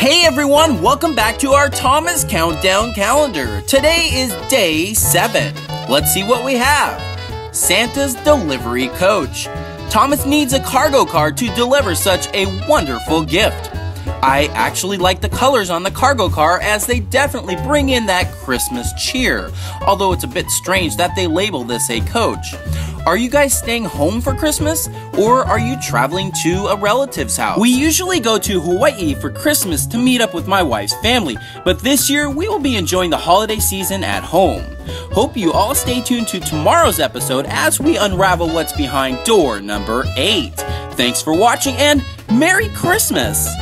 Hey everyone, welcome back to our Thomas countdown calendar. Today is day 7. Let's see what we have. Santa's delivery coach. Thomas needs a cargo car to deliver such a wonderful gift. I actually like the colors on the cargo car as they definitely bring in that Christmas cheer, although it's a bit strange that they label this a coach. Are you guys staying home for Christmas, or are you traveling to a relative's house? We usually go to Hawaii for Christmas to meet up with my wife's family, but this year we will be enjoying the holiday season at home. Hope you all stay tuned to tomorrow's episode as we unravel what's behind door number 8. Thanks for watching and Merry Christmas!